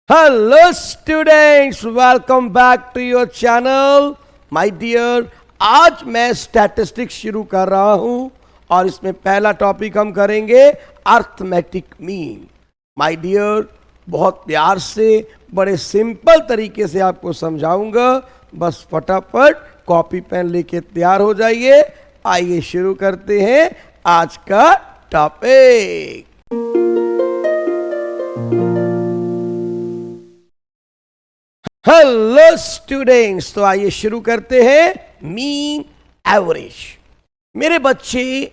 Hello students, welcome back to your channel my dear. आज मैं statistics शुरू कर रहा हूं और इसमें पहला टॉपिक हम करेंगे अर्थमेटिक मीन। माय डियर, बहुत प्यार से बड़े सिंपल तरीके से आपको समझाऊंगा, बस फटाफट कॉपी पेन लेके तैयार हो जाइए। आइए शुरू करते हैं आज का टॉपिक। हेलो स्टूडेंट्स, तो आइए शुरू करते हैं मीन एवरेज। मेरे बच्चे,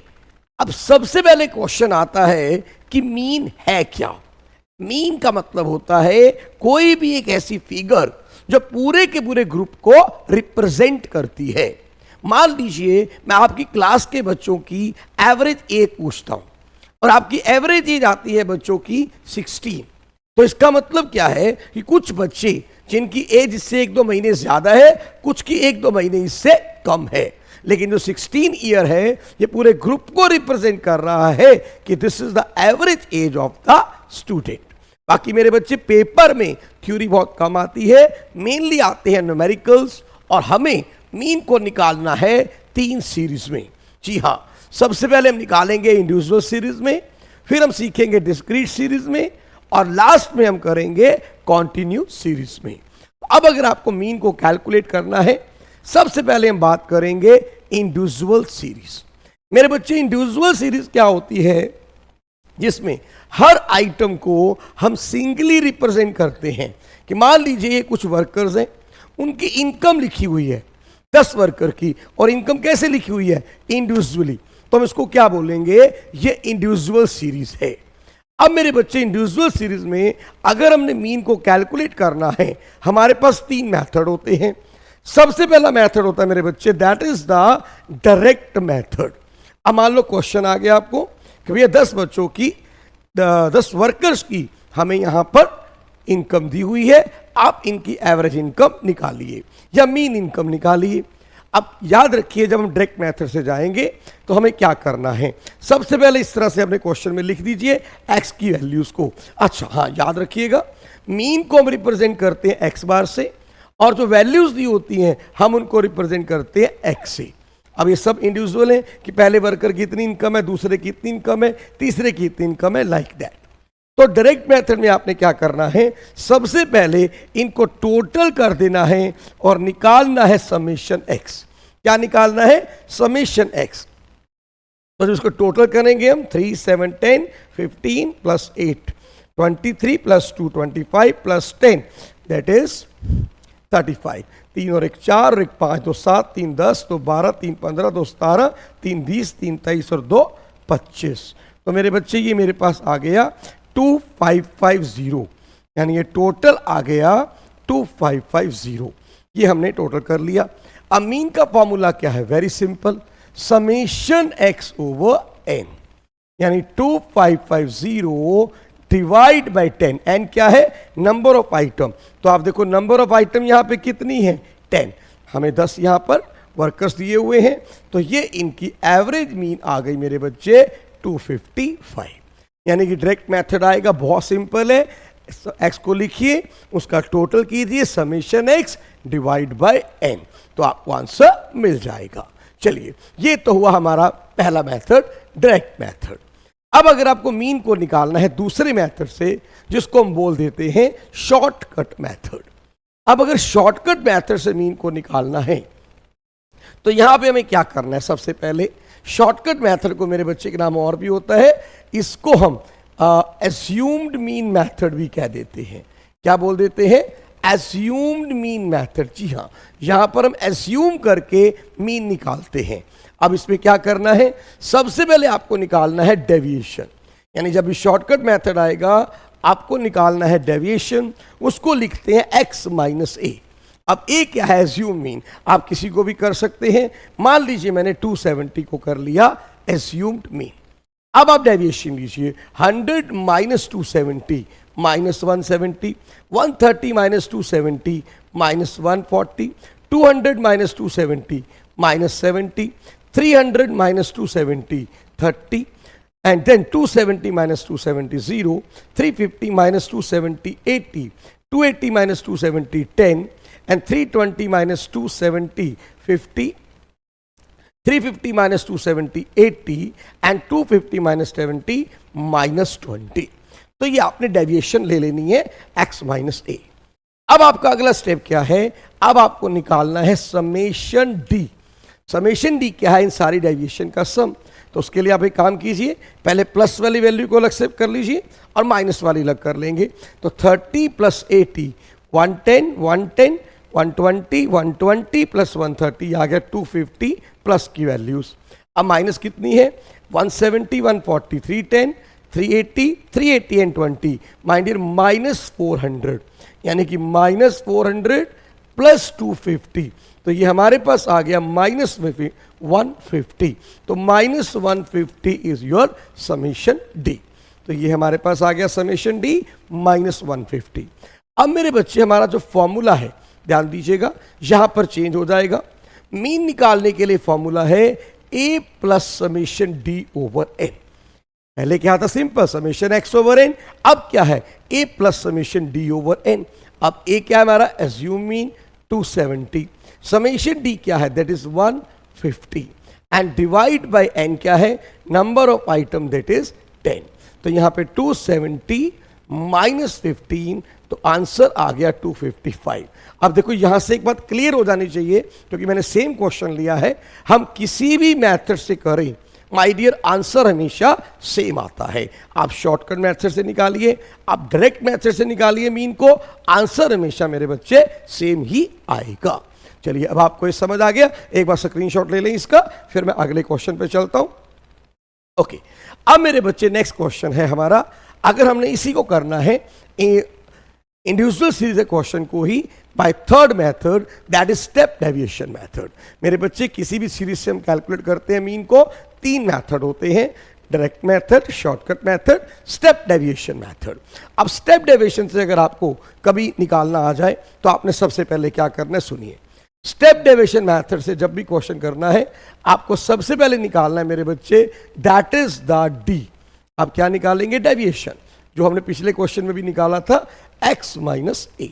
अब सबसे पहले क्वेश्चन आता है कि मीन है क्या। मीन का मतलब होता है कोई भी एक ऐसी फिगर जो पूरे के पूरे ग्रुप को रिप्रेजेंट करती है। मान लीजिए मैं आपकी क्लास के बच्चों की एवरेज एज पूछता हूं और आपकी एवरेज एज आती है बच्चों की 16। तो इसका मतलब क्या है कि कुछ बच्चे जिनकी एज इससे 1-2 महीने ज्यादा है, कुछ की 1-2 महीने इससे कम है, लेकिन जो 16 ईयर है ये पूरे ग्रुप को रिप्रेजेंट कर रहा है कि this is the average age of the student. बाकी मेरे बच्चे, पेपर में थ्योरी बहुत कम आती है, मेनली आते हैं न्यूमेरिकल्स, और हमें मीन को निकालना है 3 सीरीज में। जी हाँ, सबसे पहले हम निकालेंगे इंडिविजुअल सीरीज में, फिर हम सीखेंगे डिस्क्रीट सीरीज में, और लास्ट में हम करेंगे कॉन्टिन्यू सीरीज में। अब अगर आपको मीन को कैलकुलेट करना है, सबसे पहले हम बात करेंगे इंडिविजुअल सीरीज। मेरे बच्चे, इंडिविजुअल सीरीज क्या होती है? जिसमें हर आइटम को हम सिंगली रिप्रेजेंट करते हैं। कि मान लीजिए ये कुछ वर्कर्स हैं, उनकी इनकम लिखी हुई है 10 वर्कर की, और इनकम कैसे लिखी हुई है? इंडिविजुअली। तो हम इसको क्या बोलेंगे? ये इंडिविजुअल सीरीज है। अब मेरे बच्चे, इंडिविजुअल सीरीज में अगर हमने मीन को कैलकुलेट करना है, हमारे पास 3 मेथड होते हैं। सबसे पहला मेथड होता है मेरे बच्चे, that is the direct method. अब मान लो क्वेश्चन आ गया आपको कि भैया 10 बच्चों की, 10 वर्कर्स की हमें यहां पर इनकम दी हुई है, आप इनकी एवरेज इनकम निकालिए या मीन इनकम निकालिए। अब याद रखिए, जब हम डायरेक्ट मेथड से जाएंगे तो हमें क्या करना है? सबसे पहले इस तरह से अपने क्वेश्चन में लिख दीजिए एक्स की वैल्यूज को। अच्छा हाँ, याद रखिएगा, मीन को हम रिप्रेजेंट करते हैं एक्स बार से, और जो वैल्यूज दी होती हैं हम उनको रिप्रेजेंट करते हैं एक्स से। अब ये सब इंडिविजुअल है कि पहले वर्कर की इतनी इनकम है, दूसरे की इतनी इनकम है, तीसरे की इतनी इनकम है, लाइक दैट। तो डायरेक्ट मेथड में आपने क्या करना है? सबसे पहले इनको टोटल कर देना है और निकालना है समेशन एक्स। क्या निकालना है? Summation x. तो इसको टोटल करेंगे हम, 3, 7, 10, 15 plus 8, 23 plus 2, 25 plus 10, that is 35। 3 और 1 4 और 1 5, 2 7, 3 10, 2 12, 3 15, 2 17, 3 20, 3 23 और 2 25। तो मेरे बच्चे, ये मेरे पास आ गया 2550, यानी ये टोटल आ गया 2550। ये हमने टोटल कर लिया। अब मीन का फॉर्मूला क्या है? Very simple, summation X over N, यानी 2550 डिवाइड बाय 10। एन क्या है? Number of item. तो आप देखो, नंबर ऑफ आइटम यहां पे कितनी है? 10। हमें 10 यहां पर वर्कर्स दिए हुए हैं, तो ये इनकी एवरेज मीन आ गई मेरे बच्चे 255। यानी कि डायरेक्ट मेथड आएगा, बहुत सिंपल है। एक्स को लिखिए, उसका टोटल कीजिए, summation X divide by N, तो आपको आंसर मिल जाएगा। चलिए, ये तो हुआ हमारा पहला मेथड, डायरेक्ट मेथड। अब अगर आपको मीन को निकालना है दूसरे मेथड से, जिसको हम बोल देते हैं शॉर्टकट मेथड। अब अगर शॉर्टकट मेथड से मीन को निकालना है, तो यहां पे हमें क्या करना है? सबसे पहले शॉर्टकट मेथड को मेरे बच्चे के नाम और भी होता है, इसको हम एज्यूम्ड मीन मेथड भी कह देते हैं। क्या बोल देते हैं? Assumed mean method. जी हाँ, यहां पर हम एज्यूम करके मीन निकालते हैं। अब इसमें क्या करना है? सबसे पहले आपको निकालना है डेविएशन, यानी जब भी शॉर्टकट मेथड आएगा आपको निकालना है डेविएशन। उसको लिखते हैं x माइनस ए। अब ए क्या है? Assume mean. आप किसी को भी कर सकते हैं। मान लीजिए मैंने 270 को कर लिया एज्यूम्ड मीन। अब आप डेविएशन लीजिए, 100 minus 270 minus 170, 130 minus 270 minus 140, 200 minus 270 minus 70, 300 minus 270 30, and then 270 minus 270 0, 350 minus 270 80, 280 minus 270 10, and 320 minus 270 50, 350 minus 270 80, and 250 minus 70 minus 20. तो ये आपने डेविएशन ले लेनी है x माइनस ए। अब आपका अगला स्टेप क्या है, अब आपको निकालना है समेशन डी। समेशन डी क्या है, इन सारी डेविएशन का सम। तो उसके लिए आप एक काम कीजिए, पहले प्लस वाली वैल्यू को अलग से कर लीजिए और माइनस वाली अलग कर लेंगे। तो 30 प्लस 80 110 110 120 120 प्लस 130 आ गया 250 प्लस की वैल्यूज। अब माइनस कितनी है, 170 140 310 380 380 एंड 20, माइंड डियर माइनस 400, यानी कि माइनस 400 प्लस 250, तो ये हमारे पास आ गया माइनस 150। तो minus 150 is your summation D. तो ये हमारे पास आ गया समेशन डी माइनस 150। अब मेरे बच्चे हमारा जो फॉर्मूला है ध्यान दीजिएगा, यहां पर चेंज हो जाएगा। मीन निकालने के लिए फॉर्मूला है A plus summation D over N. पहले क्या था, simple summation X over N, अब क्या है A plus summation D over N. अब ए क्या है हमारा, एज्यूम मीन 270, समेशन डी क्या है, that is 150, and divide by N क्या है, number of item that is 10। तो यहां पे 270 माइनस 15, तो आंसर आ गया 255। अब देखो यहां से एक बात क्लियर हो जानी चाहिए, क्योंकि मैंने सेम क्वेश्चन लिया है, हम किसी भी मेथड से करें माय डियर आंसर हमेशा सेम आता है। आप शॉर्टकट मेथड से निकालिए, आप डायरेक्ट मेथड से निकालिए मीन को, आंसर हमेशा मेरे बच्चे सेम ही आएगा। चलिए अब आपको ये समझ आ गया, एक बार स्क्रीनशॉट ले लें इसका, फिर मैं अगले क्वेश्चन पे चलता हूं। ओके, अब मेरे बच्चे नेक्स्ट क्वेश्चन है हमारा, अगर हमने इसी को करना है इंडिविजुअल सीरीज क्वेश्चन को ही by third method, that is step deviation method. मेरे बच्चे किसी भी सीरीज से हम कैलकुलेट करते हैं मीन को, तीन मेथड होते हैं, direct method, shortcut method, step deviation method. अब स्टेप डेविएशन से अगर आपको कभी निकालना आ जाए तो आपने सबसे पहले क्या करना है, सुनिए। स्टेप डेविएशन मेथड से जब भी क्वेश्चन करना है, आपको सबसे पहले निकालना है मेरे बच्चे, दैट इज द डी। अब क्या निकालेंगे, डेविएशन, जो हमने पिछले क्वेश्चन में भी निकाला था, x माइनस ए।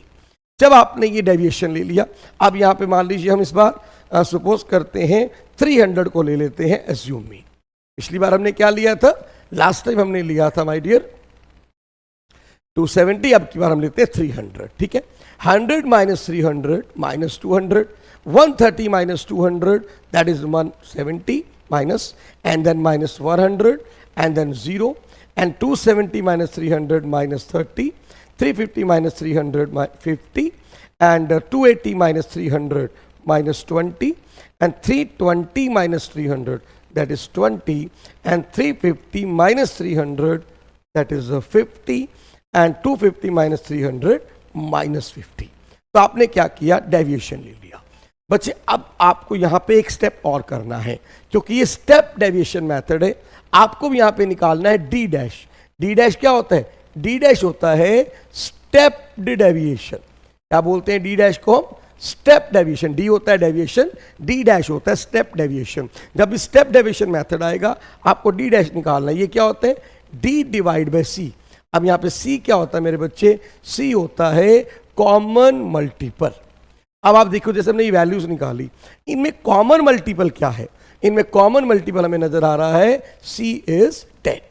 जब आपने ये डेविएशन ले लिया, अब यहां पे मान लीजिए हम इस बार सपोज करते हैं 300 को ले लेते हैं एज्यूम में। पिछली बार हमने क्या लिया था, लास्ट टाइम हमने लिया था माय डियर 270, अब की बार हम लेते हैं 300, ठीक है। 100 minus 300 minus 200, 130 minus 200 that is 170 minus, and then minus 100 and then 0, and 270 minus 300 minus 30, 350 minus 300 50, and 280 minus 300 minus 20, and 320 minus 300 that is 20, and 350 minus 300 that is 50, and 250 minus 300 minus 50। तो आपने क्या किया, डेविएशन ले लिया। बच्चे अब आपको यहां पे एक स्टेप और करना है, क्योंकि ये स्टेप डेविएशन मेथड है। आपको भी यहां पे निकालना है डी डैश। डी डैश क्या होता है, डी डैश होता है स्टेप्ड डेविएशन। क्या बोलते हैं डी डैश को हम, स्टेप डेविएशन। डी होता है डेविएशन, डी डैश होता है स्टेप डेविएशन। जब भी स्टेप डेविएशन मेथड आएगा आपको डी डैश निकालना है। ये क्या होता है, डी डिवाइड बाय सी। अब यहां पे सी क्या होता है मेरे बच्चे, सी होता है कॉमन मल्टीपल। अब आप देखो जैसे हमने ये वैल्यूज निकाली, इनमें कॉमन मल्टीपल क्या है, इनमें कॉमन मल्टीपल हमें नजर आ रहा है सी इज 10।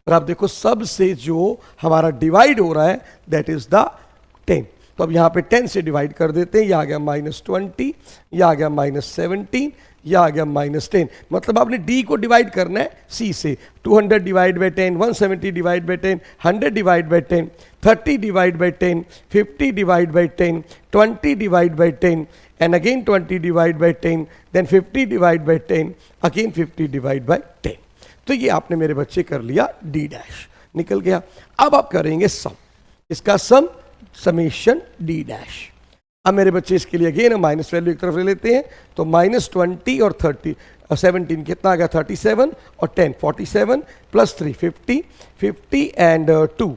और आप देखो सबसे जो हमारा डिवाइड हो रहा है दैट इज द 10। तो अब यहां पे 10 से डिवाइड कर देते हैं, यह आ गया -20, यह आ गया -17, यह आ गया -10। मतलब आपने डी को डिवाइड करना है सी से। 200 divide by 10, 170 divide by 10, 100 divide by 10, 30 divide by 10, 50 divide by 10, 20 divide by 10, and again 20 divide by 10, then 50 divide by 10, again 50 divide by 10। तो ये आपने मेरे बच्चे कर लिया, डी डैश निकल गया। अब आप करेंगे सम, इसका सम समेशन डी डैश। अब मेरे बच्चे इसके लिए अगेन माइनस वैल्यू एक तरफ ले लेते हैं, तो -20 और 30 17 कितना आ गया 37 और 10 47 प्लस 3 50, 50 एंड 2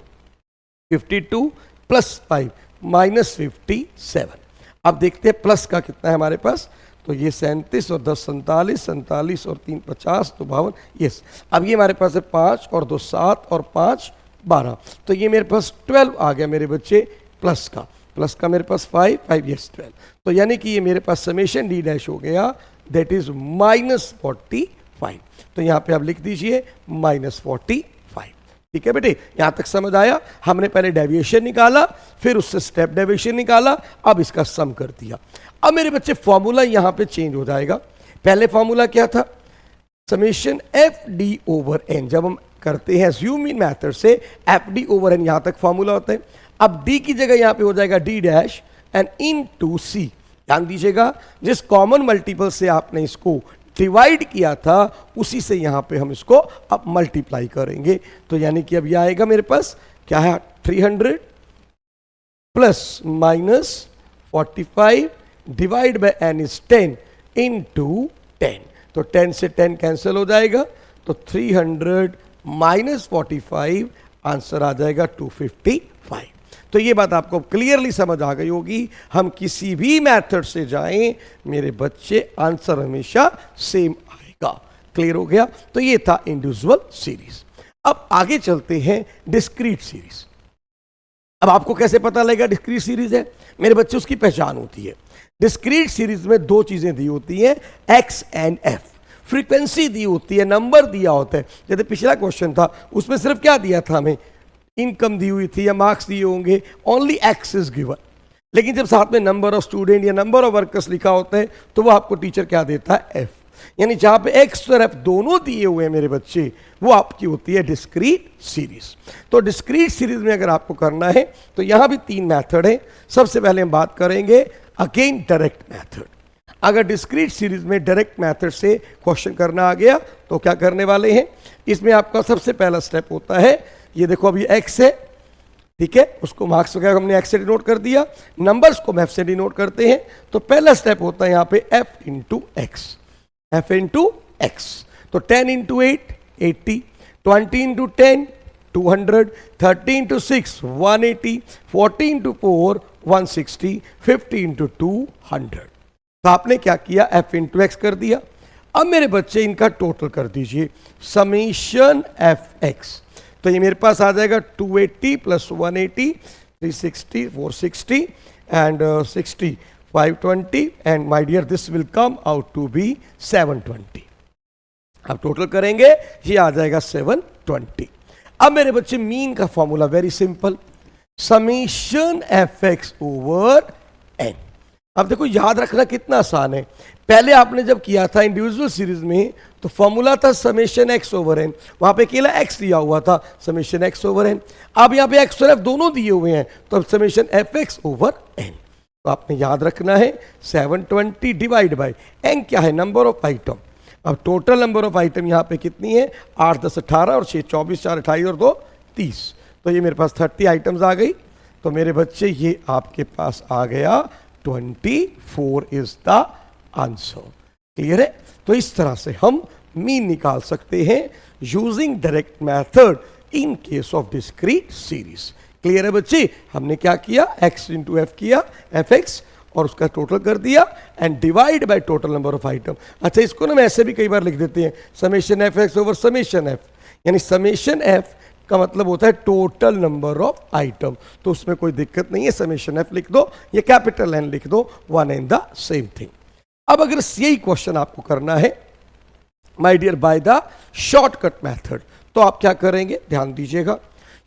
52 प्लस 5 -57। अब देखते हैं प्लस का कितना है हमारे पास, तो ये 37 और 10 47, 47 और 3 50 तो 52, यस। अब ये हमारे पास है 5 और 2 7 और 5 12, तो ये मेरे पास 12 आ गया मेरे बच्चे प्लस का। प्लस का मेरे पास 5, 5 yes 12, तो यानी कि ये मेरे पास समेशन डी डैश हो गया, दैट इज -45। तो यहाँ पे आप लिख दीजिए -45। ठीक है बेटे, यहां तक समझ आया? हमने पहले डेविएशन निकाला, फिर उससे स्टेप डेविएशन निकाला, अब इसका सम कर दिया। अब मेरे बच्चे फॉर्मूला यहां पे चेंज हो जाएगा। पहले फॉर्मूला क्या था? Summation F D over N. जब हम करते हैं एज्यूम मीन मेथड से एफ डी ओवर एन, यहां तक फॉर्मूला होता है। अब डी की जगह यहां पे हो जाएगा D dash and into C. ध्यान दीजिएगा, जिस कॉमन मल्टीपल से आपने इसको डिवाइड किया था उसी से यहां पे हम इसको अब मल्टीप्लाई करेंगे। तो यानी कि अब यह आएगा मेरे पास क्या है, 300 plus minus 45 divide by N is 10 into 10। तो 10 से 10 कैंसिल हो जाएगा, तो 300 माइनस 45 आंसर आ जाएगा 255। तो ये बात आपको क्लियरली समझ आ गई होगी। हम किसी भी मेथड से जाएं मेरे बच्चे, आंसर हमेशा सेम आएगा। क्लियर हो गया? तो ये था इंडिविजुअल सीरीज। अब आगे चलते हैं डिस्क्रीट सीरीज। अब आपको कैसे पता लगेगा डिस्क्रीट सीरीज है? मेरे बच्चे, उसकी पहचान होती है। डिस्क्रीट सीरीज में दो चीजें दी होती हैं, एक्स एंड एफ। फ्रीक्वेंसी दी होती है, नंबर दिया होता है। जैसे पिछला क्वेश्चन था, उसमें सिर्फ क्या दिया था हमें, इनकम दी हुई थी या मार्क्स दिए होंगे, ओनली एक्स इज गिवन। लेकिन जब साथ में नंबर ऑफ स्टूडेंट या नंबर ऑफ वर्कर्स लिखा होता है तो वो आपको टीचर क्या देता है, एफ। यानी जहां पे एक्स और एफ दोनों दिए हुए हैं मेरे बच्चे, वो आपकी होती है डिस्क्रीट सीरीज। तो डिस्क्रीट सीरीज में अगर आपको करना है तो यहां भी 3 मेथड है। सबसे पहले हम बात करेंगे अगेन डायरेक्ट मेथड। अगर डिस्क्रीट सीरीज में डायरेक्ट मेथड से क्वेश्चन करना आ गया तो क्या करने वाले हैं, इसमें आपका सबसे पहला स्टेप होता है, ये देखो अभी एक्स है, ठीक है, उसको मार्क्स वगैरह हमने एक्स से डिनोट कर दिया, नंबर्स को हम एफ से डिनोट करते हैं। तो पहला स्टेप होता है यहाँ पे F into x, F into x. तो 10 into 8 80, 20 into 10 200, 30 into 6 180, 40 into 4 160, 50 into 200। तो आपने क्या किया, एफ इंटू एक्स कर दिया। अब मेरे बच्चे इनका टोटल कर दीजिए, समेशन एफ एक्स। तो ये मेरे पास आ जाएगा 280 प्लस 180, 360, 460 and 60, 520 and my dear this will come out to be 720। अब टोटल करेंगे, ये आ जाएगा 720। अब मेरे बच्चे मीन का formula very simple, summation F X over N. अब देखो याद रखना कितना आसान है। पहले आपने जब किया था इंडिविजुअल सीरीज में तो फॉर्मूला था समेशन एक्स ओवर एन, वहां पे अकेला एक्स दिया हुआ था, समेशन एक्स ओवर एन। अब यहाँ पे एक्स और एफ दोनों दिए हुए हैं, तो अब summation F X over N. तो आपने याद रखना है 720 डिवाइड बाय एन क्या है, नंबर ऑफ आइटम। अब टोटल नंबर ऑफ आइटम यहाँ पे कितनी है, 8 10 18 और 6 24, 4 28 और 2 30। तो ये मेरे पास 30 आइटम्स आ गई। तो मेरे बच्चे ये आपके पास आ गया 24 इज द आंसर। क्लियर है? तो इस तरह से हम मीन निकाल सकते हैं using direct method in case of discrete series. Clear है बच्चे? हमने क्या किया, x इंटू एफ किया, एफ एक्स, और उसका टोटल कर दिया and divide by total number of item. अच्छा, इसको ना हम ऐसे भी कई बार लिख देते हैं, summation F X over summation F. यानी समेशन एफ का मतलब होता है टोटल नंबर ऑफ आइटम, तो उसमें कोई दिक्कत नहीं है, समेशन एफ लिख दो, ये कैपिटल एन लिख दो, one and the same thing. अब अगर यही क्वेश्चन आपको करना है my dear by the shortcut method, तो आप क्या करेंगे, ध्यान दीजिएगा।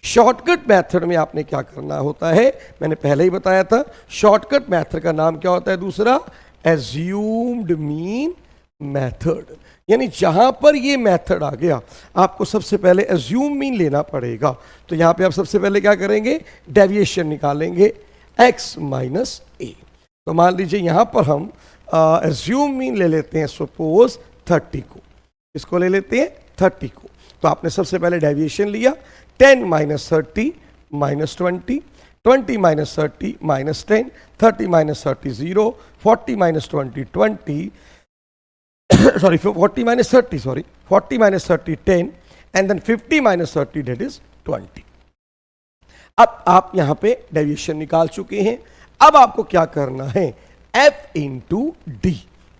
शॉर्टकट मेथड में आपने क्या करना होता है, मैंने पहले ही बताया था, शॉर्टकट मेथड का नाम क्या होता है, दूसरा एज्यूम्ड मीन मेथड। यानी जहां पर ये मेथड आ गया आपको सबसे पहले एज्यूम मीन लेना पड़ेगा। तो यहां पे आप सबसे पहले क्या करेंगे, डेविएशन निकालेंगे x माइनस ए। तो मान लीजिए यहां पर हम एज्यूम मीन ले लेते हैं, सपोज 30 को, इसको ले लेते हैं 30 को। तो आपने सबसे पहले डेविएशन लिया, 10 minus 30 minus 20, 20 minus 30 minus 10, 30 minus 30 0, 40 minus 20 20, sorry 40 minus 30, sorry 40 minus 30 10 and then 50 minus 30 that is 20। अब आप यहां पे डेविएशन निकाल चुके हैं। अब आपको क्या करना है, f इंटू डी।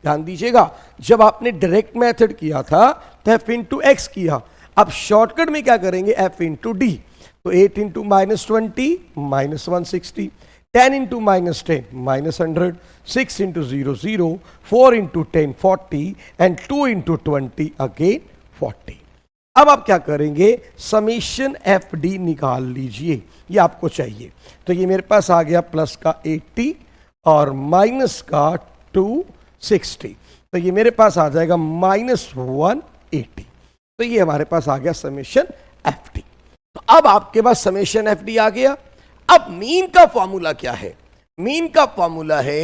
ध्यान दीजिएगा, जब आपने डायरेक्ट मेथड किया था तो f इंटू एक्स किया, अब शॉर्टकट में क्या करेंगे, f इंटू डी। तो 8 into minus 20 minus 160, 10 into minus 10 minus 100, 6 into 0 0, 4 into 10 40 and 2 into 20 again 40. अब आप क्या करेंगे, समेशन एफ डी निकाल लीजिए, ये आपको चाहिए। तो ये मेरे पास आ गया प्लस का 80 और माइनस का 260, तो ये मेरे पास आ जाएगा माइनस 180। तो ये हमारे पास आ गया समेशन एफ डी। तो अब आपके पास समेशन एफ डी आ गया। अब मीन का फॉर्मूला क्या है, मीन का फॉर्मूला है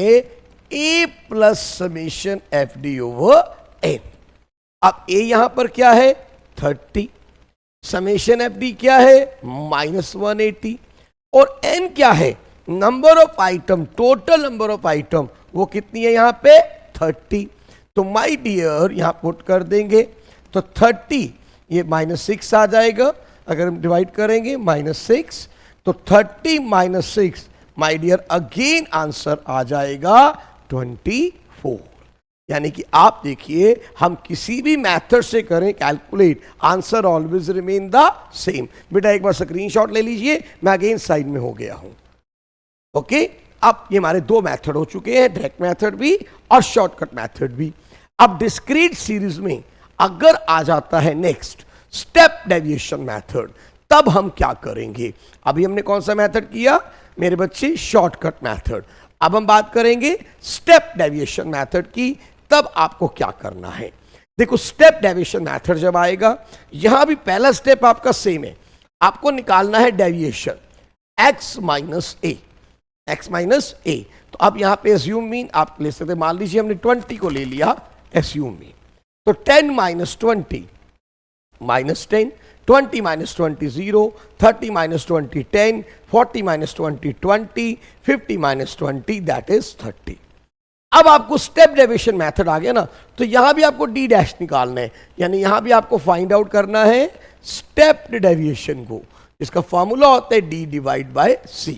A plus summation F D over N. अब ए यहां पर क्या है 30, समेशन एफ डी क्या है माइनस 180 और एन क्या है number of item, total number of item वो कितनी है यहां पे 30। तो माय डियर यहां पुट कर देंगे तो 30 ये माइनस 6 आ जाएगा, अगर हम डिवाइड करेंगे माइनस 6 तो 30 minus 6 my dear again answer आ जाएगा 24। यानी कि आप देखिए हम किसी भी मेथड से करें calculate, answer always remain the same. बेटा एक बार स्क्रीनशॉट ले लीजिए, मैं अगेन साइड में हो गया हूं। ओके, अब ये हमारे दो मेथड हो चुके हैं, डायरेक्ट मेथड भी और शॉर्टकट मेथड भी। अब डिस्क्रीट सीरीज में अगर आ जाता है नेक्स्ट स्टेप डेविएशन मेथड, तब हम क्या करेंगे। अभी हमने कौन सा मेथड किया मेरे बच्चे, शॉर्टकट मेथड। अब हम बात करेंगे स्टेप डेविएशन मेथड की, तब आपको क्या करना है। देखो स्टेप डेविएशन मेथड जब आएगा, यहां भी पहला स्टेप आपका सेम है, आपको निकालना है deviation x minus A, x minus A. तो अब यहां पे एज्यूम मीन आप ले सकते, मान लीजिए हमने 20 को ले लिया एज्यूम मीन, तो 10 minus 20 minus 10, 20 minus 20 0, 30 minus 20 10, 40 minus 20 20, 50 minus 20 that is 30। अब आपको स्टेप डेविएशन मेथड आ गया ना, तो यहां भी आपको डी डैश निकालना है, यानी यहां भी आपको फाइंड आउट करना है स्टेप डेविएशन को। इसका फॉर्मूला होता है डी डिवाइड बाय सी।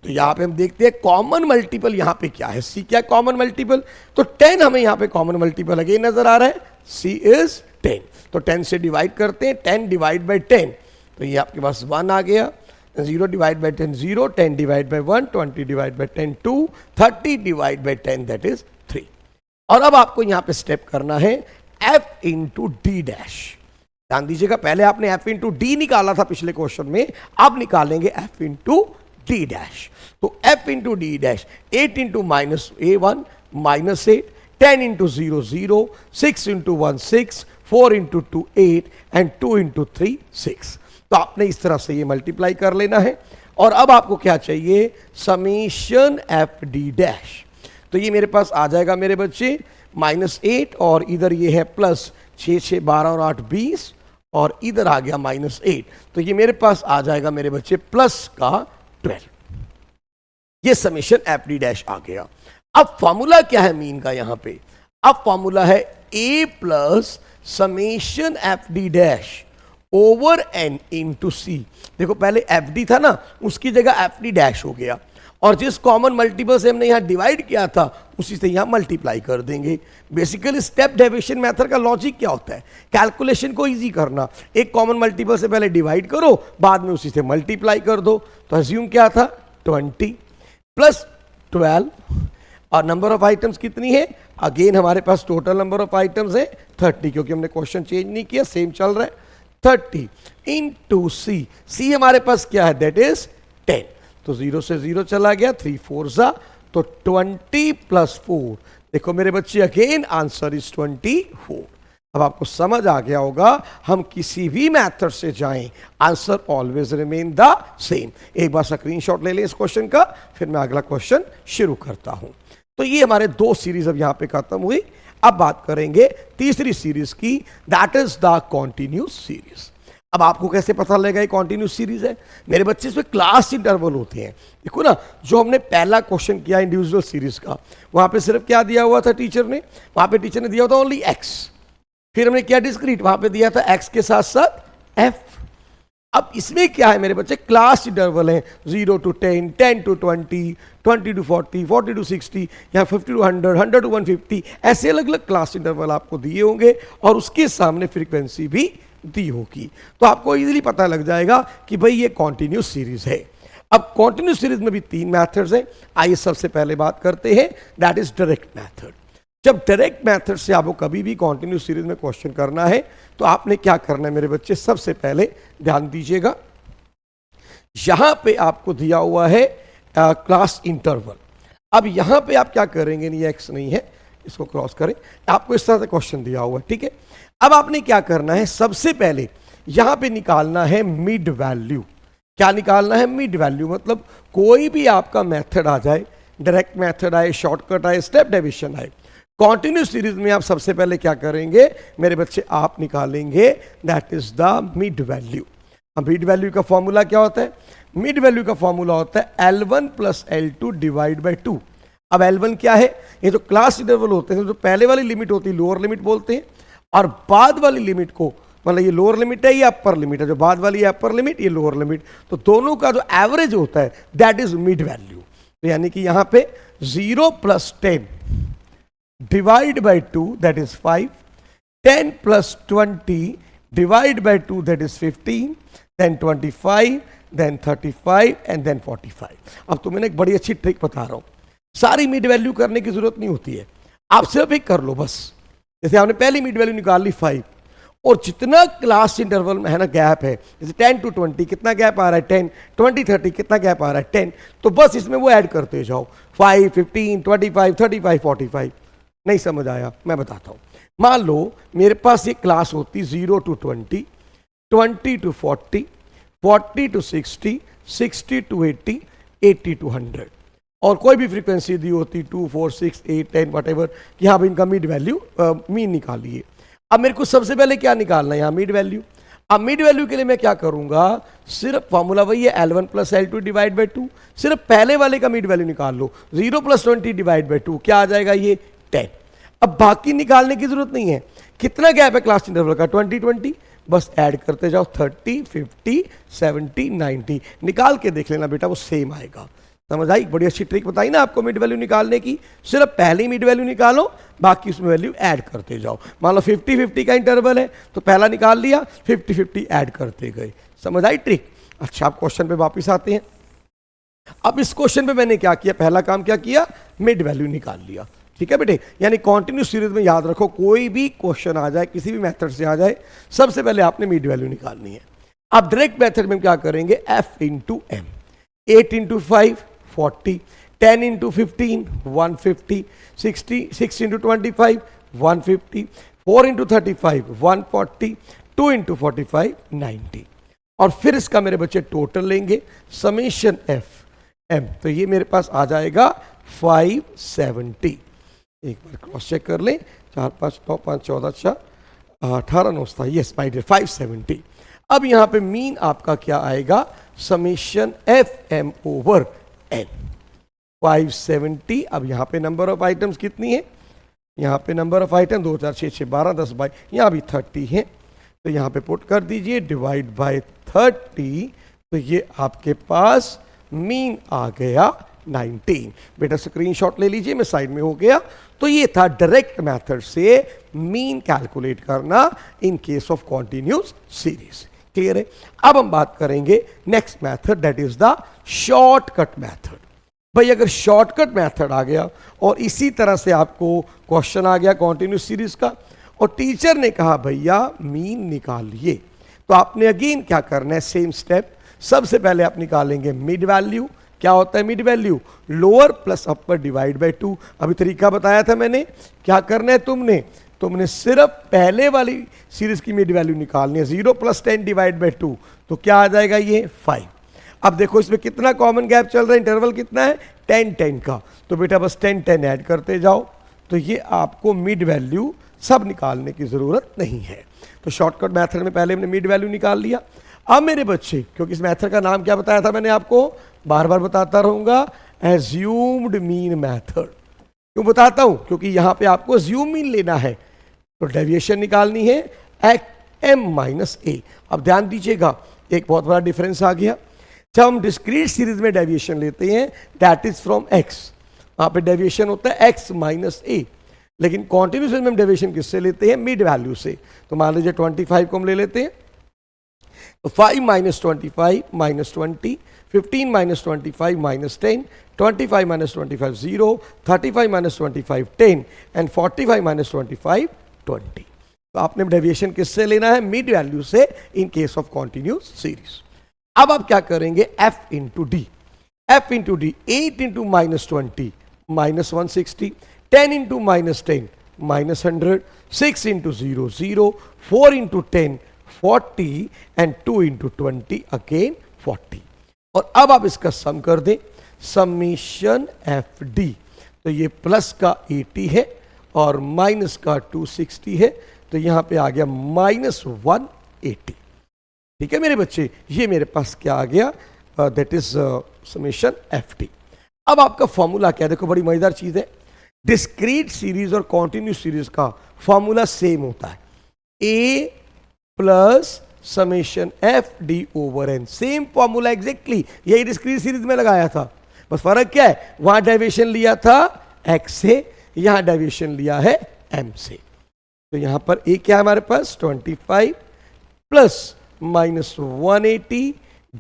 तो यहां पे हम देखते हैं कॉमन मल्टीपल यहां पे क्या है, सी क्या कॉमन मल्टीपल, तो 10 हमें यहां पे कॉमन मल्टीपल अगेन नजर आ रहा है, सी इज 10। तो 10 से डिवाइड करते हैं, 10 डिवाइड बाई 10, तो ये आपके पास 1 आ गया, 0 divide by 10 0, 10 divide by 1, 20 divide by 10 2, 30 divide by 10 that is 3। और अब आपको यहां पे स्टेप करना है f इंटू डी डैश। ध्यान दीजिएगा, पहले आपने f इंटू डी निकाला था पिछले क्वेश्चन में, अब निकालेंगे f इंटू डी डैश। तो f into D dash 8 into minus a1 minus 8, 10 into 0 0, 6 into 1 6, 4 into 2 8 and 2 into 3 6। तो आपने इस तरह से ये मल्टीप्लाई कर लेना है। और अब आपको क्या चाहिए, समेशन एफ डी डैश। तो ये मेरे पास आ जाएगा मेरे बच्चे माइनस 8 और इधर ये है प्लस 6 6 12 और 8 20 और इधर आ गया माइनस 8, तो ये मेरे पास आ जाएगा मेरे बच्चे प्लस का 12। ये समेशन एफ डी डैश आ गया। अब फॉर्मूला क्या है मीन का यहां पे, अब फॉर्मूला है A plus summation F D dash over N into C. देखो पहले एफ डी था ना, उसकी जगह एफ डी डैश हो गया, और जिस कॉमन मल्टीपल से हमने यहां डिवाइड किया था उसी से यहां मल्टीप्लाई कर देंगे। बेसिकली स्टेप डेविएशन मेथड का लॉजिक क्या होता है, कैलकुलेशन को इजी करना, एक कॉमन मल्टीपल से पहले डिवाइड करो, बाद में उसी से मल्टीप्लाई कर दो। तो अज्यूम क्या था 20 प्लस 12 और नंबर ऑफ आइटम्स कितनी है, अगेन हमारे पास टोटल नंबर ऑफ आइटम्स है 30, क्योंकि हमने क्वेश्चन चेंज नहीं किया, सेम चल रहा है। 30 इंटू सी, सी हमारे पास क्या है दैट इज 10, तो 0 से 0 चला गया, 3 4 जा, तो 20 प्लस 4। देखो मेरे बच्चे अगेन आंसर इज 24। अब आपको समझ आ गया होगा, हम किसी भी मेथड से जाएं answer always remain the same. एक बार स्क्रीनशॉट ले लें इस क्वेश्चन का, फिर मैं अगला क्वेश्चन शुरू करता हूं। तो ये हमारे दो सीरीज अब यहां पे खत्म हुई। अब बात करेंगे तीसरी सीरीज की, that is the continuous series. अब आपको कैसे पता लगेगा ये कॉन्टिन्यूस सीरीज है मेरे बच्चे, इसमें क्लास इंटरवल होते हैं। देखो ना, जो हमने पहला क्वेश्चन किया इंडिविजुअल सीरीज का, वहां पे सिर्फ क्या दिया हुआ था टीचर ने, वहां पे टीचर ने दिया था ओनली एक्स, फिर हमने क्या डिस्क्रीट, वहां पे दिया था एक्स के साथ साथ एफ। अब इसमें क्या है मेरे बच्चे, क्लास इंटरवल है 0 to 10, 10 to 20, 20 to 40, 40 to 60, या 50 to 100, 100 to 150, ऐसे अलग अलग क्लास इंटरवल आपको दिए होंगे और उसके सामने फ्रीक्वेंसी भी दी होगी। तो आपको इजीली पता लग जाएगा कि भाई ये कॉन्टिन्यूस सीरीज है। अब कॉन्टिन्यूस सीरीज में भी 3 मेथड्स हैं। आइए सबसे पहले बात करते हैं, दैट इज डायरेक्ट मेथड। जब डायरेक्ट मेथड से आपको कभी भी कॉन्टिन्यूस सीरीज में क्वेश्चन करना है तो आपने क्या करना है मेरे बच्चे, सबसे पहले ध्यान दीजिएगा, यहां पे आपको दिया हुआ है क्लास इंटरवल। अब यहां पे आप क्या करेंगे, नहीं एक्स नहीं है, इसको क्रॉस करें, आपको इस तरह से क्वेश्चन दिया हुआ है, ठीक है। अब आपने क्या करना है, सबसे पहले यहां पे निकालना है मिड वैल्यू। क्या निकालना है, मिड वैल्यू। मतलब कोई भी आपका मेथड आ जाए, डायरेक्ट मेथड आए, शॉर्टकट आए, स्टेप डेविएशन आए, कॉन्टिन्यूस सीरीज में आप सबसे पहले क्या करेंगे मेरे बच्चे, आप निकालेंगे that is the mid value. अब मिड वैल्यू का फॉर्मूला क्या होता है, मिड वैल्यू का फॉर्मूला होता है L1 plus L2 divide by 2। अब L1 क्या है, ये जो क्लास इंटरवल होते हैं, जो पहले वाली लिमिट होती है लोअर लिमिट बोलते हैं, और बाद वाली लिमिट को, मतलब ये लोअर लिमिट है, ये अपर लिमिट है, जो बाद वाली है अपर लिमिट, ये लोअर लिमिट, तो दोनों का जो एवरेज होता है दैट इज मिड वैल्यू। तो यानी कि यहां पे 0 plus 10 divide by 2 that is 5, 10 plus 20 divide by 2 that is 15, then 25, then 35 and then 45। अब तो मैंने एक बड़ी अच्छी ट्रिक बता रहा हूं, सारी मिड वैल्यू करने की जरूरत नहीं होती है, आप सिर्फ एक कर लो बस। जैसे आपने पहली मिड वैल्यू निकाल ली 5, और जितना क्लास इंटरवल में है ना गैप है, जैसे 10 to 20 कितना गैप आ रहा है 10, 20 30 कितना गैप आ रहा है 10, तो बस इसमें वो ऐड करते जाओ 5, 15, 25, 35, 45। नहीं समझ आया, मैं बताता हूं। मान लो मेरे पास ये क्लास होती 0 to 20, 20 to 40, 40 to 60, 60 to 80, 80 to 100, और कोई भी फ्रीक्वेंसी दी होती 2, 4, 6, 8, 10 वटेवर, कि हाँ भाई इनका मिड वैल्यू मीन निकालिए। अब मेरे को सबसे पहले क्या निकालना है, यहाँ मिड वैल्यू। अब मिड वैल्यू के लिए मैं क्या करूंगा, सिर्फ फॉर्मूला वही है L1 plus L2 divide by 2, सिर्फ पहले वाले का मिड वैल्यू निकाल लो, 0 प्लस 20 डिवाइड बाई 2 क्या आ जाएगा, ये 10। अब बाकी निकालने की जरूरत नहीं है, कितना गैप है क्लास इंटरवल का 20 20, बस ऐड करते जाओ 30, 50, 70, 90, निकाल के देख लेना बेटा, वो सेम आएगा। समझ आई, बड़ी अच्छी ट्रिक बताई ना आपको मिड वैल्यू निकालने की, सिर्फ पहली मिड वैल्यू निकालो, बाकी उसमें वैल्यू ऐड करते जाओ। मान लो 50 50 का इंटरवल है तो पहला निकाल लिया, 50 50 ऐड करते गए। समझ आई ट्रिक। अच्छा, आप क्वेश्चन पे वापस आते हैं। अब इस क्वेश्चन पे मैंने क्या किया, पहला काम क्या किया, मिड वैल्यू निकाल लिया। ठीक है बेटे, यानी कॉन्टिन्यूस सीरीज में याद रखो, कोई भी क्वेश्चन आ जाए, किसी भी मेथड से आ जाए, सबसे पहले आपने मिड वैल्यू निकालनी है। अब डायरेक्ट मेथड में क्या करेंगे, F into M, 8 into 5 40, 10 into 15 150, 6 into 25 150, 4 into 35 140, 2 into 45 90, और फिर इसका मेरे बच्चे टोटल लेंगे, समेशन एफ एम, तो ये मेरे पास आ जाएगा 570। एक बार क्रॉस चेक कर लें, 4 5 9 5 14 6 18 9 यस माय डियर 570। अब यहां पे मीन आपका क्या आएगा, summation F M over N 570। अब यहां पे नंबर ऑफ आइटम्स कितनी है, यहां पे नंबर ऑफ आइटम 2 4 6 6 12 10 22, यहां भी 30 है, तो यहां पे पुट कर दीजिए डिवाइड बाय 30, तो ये आपके पास मीन आ गया 19। बेटा स्क्रीनशॉट ले लीजिए, मैं साइड में हो गया। तो ये था डायरेक्ट मेथड से मीन कैलकुलेट करना इन case of continuous series. Clear है। अब हम बात करेंगे next method, that is the shortcut method. भाई अगर शॉर्टकट मेथड आ गया और इसी तरह से आपको क्वेश्चन आ गया कॉन्टिन्यूस सीरीज का, और टीचर ने कहा भैया मीन निकालिए, तो आपने अगेन क्या करना है, सेम स्टेप। सबसे पहले आप निकालेंगे मिड वैल्यू। क्या होता है mid value, lower plus upper divide by 2। अभी तरीका बताया था मैंने, क्या करना है तुमने सिर्फ पहले वाली सीरीज की मिड वैल्यू निकालनी है, 0 प्लस 10 डिवाइड बाय 2, तो क्या आ जाएगा ये 5। अब देखो इसमें कितना कॉमन गैप चल रहा है, इंटरवल कितना है 10 10 का, तो बेटा बस 10 10 ऐड करते जाओ, तो ये आपको मिड वैल्यू सब निकालने की जरूरत नहीं है। तो शॉर्टकट मेथड में पहले हमने मिड वैल्यू निकाल लिया। अब मेरे बच्चे, क्योंकि इस मेथड का नाम क्या बताया था मैंने आपको, बार बार बताता रहूंगा, एज्यूम्ड मीन मेथड। क्यों बताता हूं, क्योंकि यहां पे आपको एज्यूम मीन लेना है, तो डेविएशन निकालनी है एम माइनस ए। अब ध्यान दीजिएगा, एक बहुत बड़ा डिफरेंस आ गया। जब हम डिस्क्रीट सीरीज में डेविएशन लेते हैं दैट इज फ्रॉम एक्स, वहां पे डेविएशन होता है एक्स माइनस ए, लेकिन कॉन्टिन्यूस में हम डेविएशन किससे लेते हैं, मिड वैल्यू से। तो मान लीजिए 25 को हम ले लेते हैं, तो 5 minus 25 minus 20, 15 minus 25 minus 10, 25 minus 25 0, 35 minus 25 10 and 45 minus 25 20। तो आपने डेविएशन किससे लेना है? मिड वैल्यू से इन केस ऑफ कॉन्टिन्यूस सीरीज। अब आप क्या करेंगे? F into D. F into D, 8 into minus 20 minus 160, 10 into minus 10 minus 100, 6 into 0 0, 4 into 10 40 and 2 into 20 again 40। और अब आप इसका सम कर दें, समीशन एफ डी। तो ये प्लस का 80 है और माइनस का 260 है, तो यहां पे आ गया माइनस 180। ठीक है मेरे बच्चे, ये मेरे पास क्या आ गया? That is summation F D. अब आपका फॉर्मूला क्या है? देखो बड़ी मजेदार चीज है, डिस्क्रीट सीरीज और कॉन्टिन्यूस सीरीज का फॉर्मूला सेम होता है, A plus summation F D over N. Same formula exactly, यही डिस्क्रीट सीरीज में लगाया था, बस फर्क क्या है? वहां डेविएशन लिया था एक्स से, यहां डेविएशन लिया है एम से। तो यहां पर ए क्या है हमारे पास? 25 प्लस माइनस 180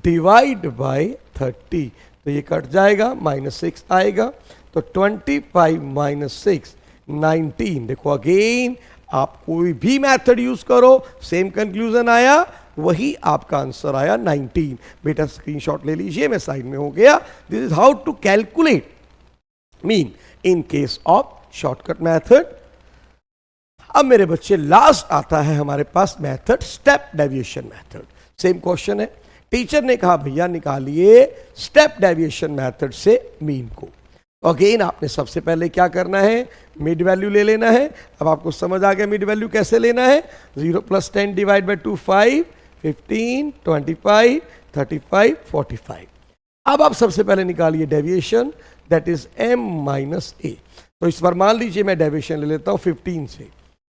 डिवाइड बाय 30, तो ये कट जाएगा, माइनस 6 आएगा, तो 25 माइनस 6 19। देखो अगेन आप कोई भी मेथड यूज करो, सेम कंक्लूजन आया, वही आपका आंसर आया 19। बेटा स्क्रीनशॉट ले लीजिए, मैं साइड में हो गया। This is how to calculate mean in case of shortcut method. अब मेरे बच्चे लास्ट आता है हमारे पास method step deviation method. Same question है, टीचर ने कहा भैया निकालिए स्टेप डेविएशन मेथड से मीन को। अगेन आपने सबसे पहले क्या करना है? मिड वैल्यू ले लेना है। अब आपको समझ आ गया मिड वैल्यू कैसे लेना है? 0 प्लस 10 डिवाइड बाई 2 5, 15, 25, 35, 45। अब आप सबसे पहले निकालिए deviation, that is m minus A. तो इस बार मान लीजिए मैं डेविएशन ले लेता हूं 15 से।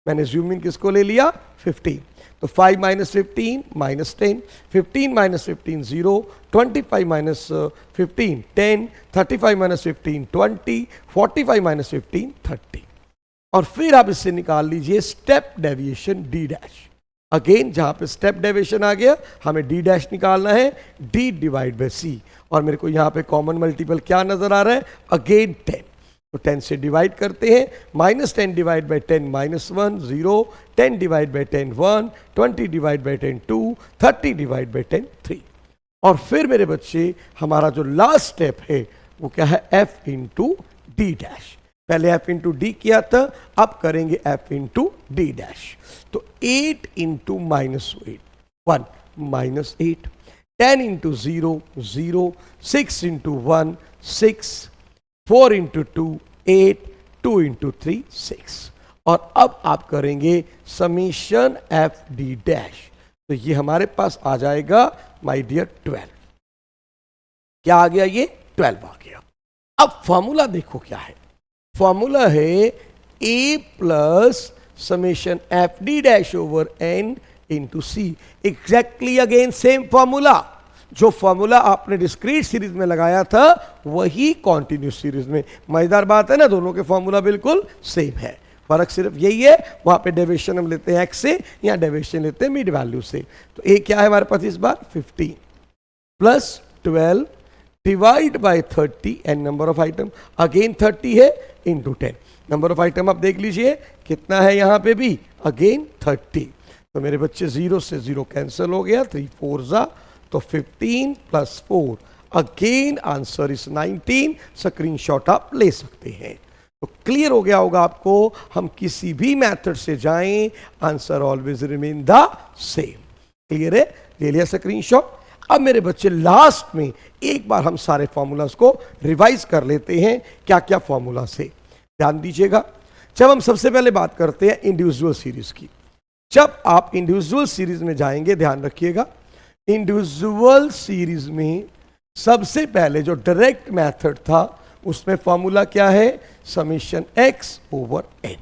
मैंने ज़ूम इन किसको ले लिया? 15। तो 5 minus 15 minus 10, 15 minus 15 0, 25 minus 15 10, 35 minus 15 20, 45 minus 15 30। और फिर आप इससे निकाल लीजिए step deviation D dash. Again जहां पे स्टेप डेविएशन आ गया, हमें डी डैश निकालना है, डी डिवाइड बाय सी। और मेरे को यहां पे कॉमन मल्टीपल क्या नजर आ रहा है? अगेन 10। तो 10 से डिवाइड करते हैं, minus 10 divide by 10 minus 1 0, 10 divide by 10 1, 20 divide by 10 2, 30 divide by 10 3। और फिर मेरे बच्चे हमारा जो लास्ट स्टेप है वो क्या है? F into D dash. पहले एफ इंटू डी किया था, अब करेंगे एफ इंटू डी डैश। तो 8 into minus 8 1 minus 8, 10 into 0 0, 6 into 1 6, 4 into 2 8, 2 into 3 6। और अब आप करेंगे समीशन एफ डी डैश। तो ये हमारे पास आ जाएगा माय डियर 12। क्या आ गया? ये 12 आ गया। अब फॉर्मूला देखो क्या है? फॉर्मूला है A plus summation F D dash over N into C. Exactly again same formula, जो फॉर्मूला आपने डिस्क्रीट सीरीज में लगाया था वही कॉन्टिन्यूस सीरीज में। मजेदार बात है ना, दोनों के फॉर्मूला बिल्कुल सेम है, फर्क सिर्फ यही है वहां पे डेविएशन हम लेते हैं एक्स से, यहाँ डेविएशन लेते हैं मिड वैल्यू से। तो ए क्या है हमारे पास इस बार? 15 plus 12 divide by 30 and number of item again 30 है इंटू 10। नंबर ऑफ आइटम आप देख लीजिए कितना है यहाँ पे भी, अगेन 30। तो मेरे बच्चे 0 से 0 कैंसिल हो गया, 3 4 जा, तो 15 plus 4 again answer is 19। Screenshot आप ले सकते हैं। तो क्लियर हो गया होगा आपको, हम किसी भी मेथड से जाएं answer always remain the same. Clear है? ले लिया स्क्रीनशॉट। अब मेरे बच्चे लास्ट में एक बार हम सारे फॉर्मूलाज को रिवाइज कर लेते हैं, क्या क्या फॉर्मूला से। ध्यान दीजिएगा, जब हम सबसे पहले बात करते हैं इंडिविजुअल सीरीज की, जब आप इंडिविजुअल सीरीज में जाएंगे ध्यान रखिएगा, इंडिविजुअल सीरीज में सबसे पहले जो डायरेक्ट मेथड था उसमें फॉर्मूला क्या है? Summation X over N.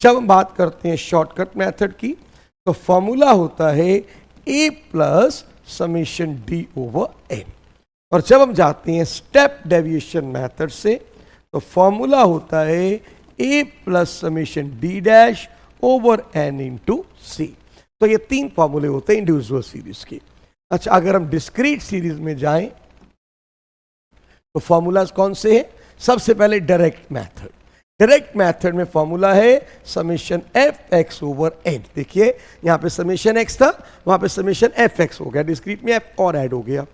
जब हम बात करते हैं शॉर्टकट मेथड की तो फॉर्मूला होता है A plus summation D over N. और जब हम जाते हैं स्टेप डेविएशन मेथड से तो फॉर्मूला होता है A plus summation D dash over N into C. तो ये 3 फॉर्मूले होते हैं इंडिविजुअल सीरीज के। अच्छा, अगर हम डिस्क्रीट सीरीज में जाएं तो फॉर्मूलाज कौन से हैं? सबसे पहले डायरेक्ट मेथड। डायरेक्ट मेथड में फॉर्मूला है summation F X over N. देखिए यहां पे समेशन एक्स था, वहां पे समेशन एफ एक्स हो गया, डिस्क्रीट में एफ और ऐड हो गया।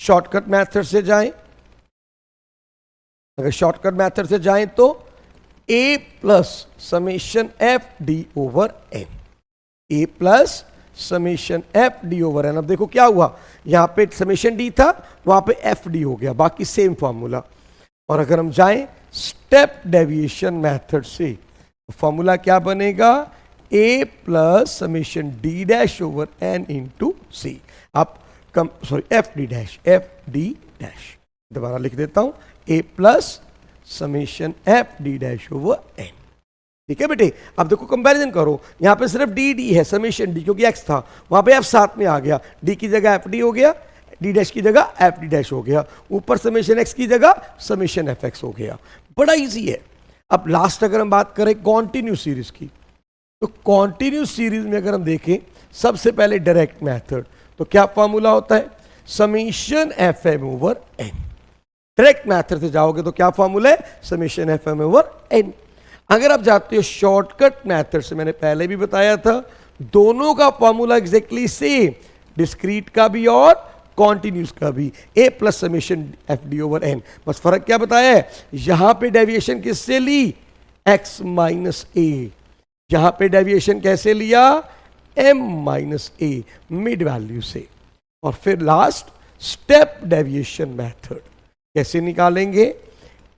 शॉर्टकट मेथड से जाएं, अगर शॉर्टकट मेथड से जाएं तो A plus summation F D over N, A plus summation F D over N. अब देखो क्या हुआ, यहां पे समेशन डी था, वहां पे एफ डी हो गया, बाकी सेम फॉर्मूला। और अगर हम जाएं स्टेप डेविएशन मेथड से, फॉर्मूला क्या बनेगा? A plus summation D dash over N into C. आप F D dash, F D dash दोबारा लिख देता हूं, A plus summation F D dash over N. ठीक है बेटे, अब देखो कंपैरिजन करो, यहां पे सिर्फ डी डी है, समेशन डी, क्योंकि एक्स था, वहां पे एफ साथ में आ गया, डी की जगह एफ डी हो गया, डी डैश की जगह एफ डी डैश हो गया, ऊपर समेशन एक्स की जगह समेशन एफ एक्स हो गया। बड़ा इजी है। अब लास्ट अगर हम बात करें कॉन्टिन्यूस सीरीज की, तो कॉन्टिन्यूस सीरीज में अगर हम देखें सबसे पहले डायरेक्ट मेथड, तो क्या फॉर्मूला होता है? Summation F M over N. Direct method से जाओगे तो क्या फॉर्मूला है? Summation F M over N. अगर आप जाते हो शॉर्टकट मेथड से, मैंने पहले भी बताया था, दोनों का फॉर्मूला एग्जैक्टली सेम, डिस्क्रीट का भी और कॉन्टिन्यूस का भी, A plus summation F D over N. बस फर्क क्या बताया है, यहां पे डेविएशन किससे ली? एक्स माइनस ए। यहां पे डेविएशन कैसे लिया? M minus A, mid value से। और फिर लास्ट स्टेप डेविएशन मेथड कैसे निकालेंगे?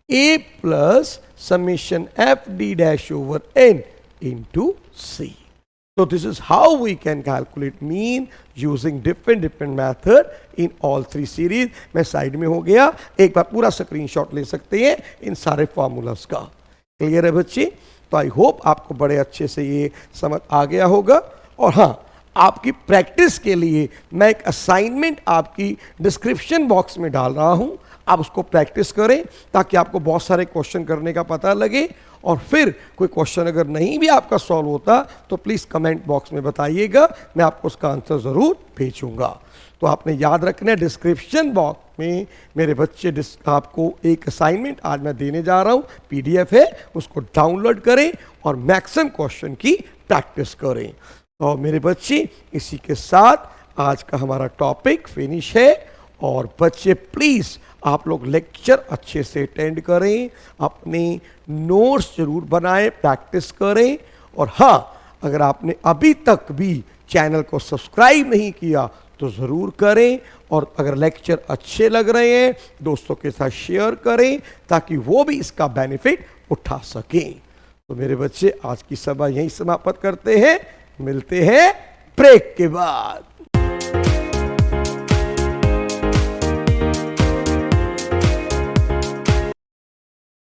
A plus summation F D dash over N into C. So this is how we can calculate mean using different method in all 3 series। मैं side में हो गया, एक बार पूरा स्क्रीनशॉट ले सकते हैं इन सारे फॉर्मूलाज का। क्लियर है बच्चे? तो आई होप आपको बड़े अच्छे से ये समझ आ गया होगा। और हाँ, आपकी प्रैक्टिस के लिए मैं एक असाइनमेंट आपकी डिस्क्रिप्शन बॉक्स में डाल रहा हूं, आप उसको प्रैक्टिस करें ताकि आपको बहुत सारे क्वेश्चन करने का पता लगे। और फिर कोई क्वेश्चन अगर नहीं भी आपका सॉल्व होता तो प्लीज़ कमेंट बॉक्स में बताइएगा, मैं आपको उसका आंसर ज़रूर भेजूंगा। तो आपने याद रखना है, डिस्क्रिप्शन बॉक्स में मेरे बच्चे आपको एक असाइनमेंट आज मैं देने जा रहा हूँ, पीडीएफ है, उसको डाउनलोड करें और मैक्सिमम क्वेश्चन की प्रैक्टिस करें। और मेरे बच्चे, इसी के साथ आज का हमारा टॉपिक फिनिश है। और बच्चे प्लीज़ आप लोग लेक्चर अच्छे से अटेंड करें, अपने नोट्स जरूर बनाएं, प्रैक्टिस करें। और हाँ, अगर आपने अभी तक भी चैनल को सब्सक्राइब नहीं किया तो ज़रूर करें। और अगर लेक्चर अच्छे लग रहे हैं दोस्तों के साथ शेयर करें ताकि वो भी इसका बेनिफिट उठा सकें। तो मेरे बच्चे, आज की सभा यहीं समाप्त करते हैं, मिलते हैं ब्रेक के बाद।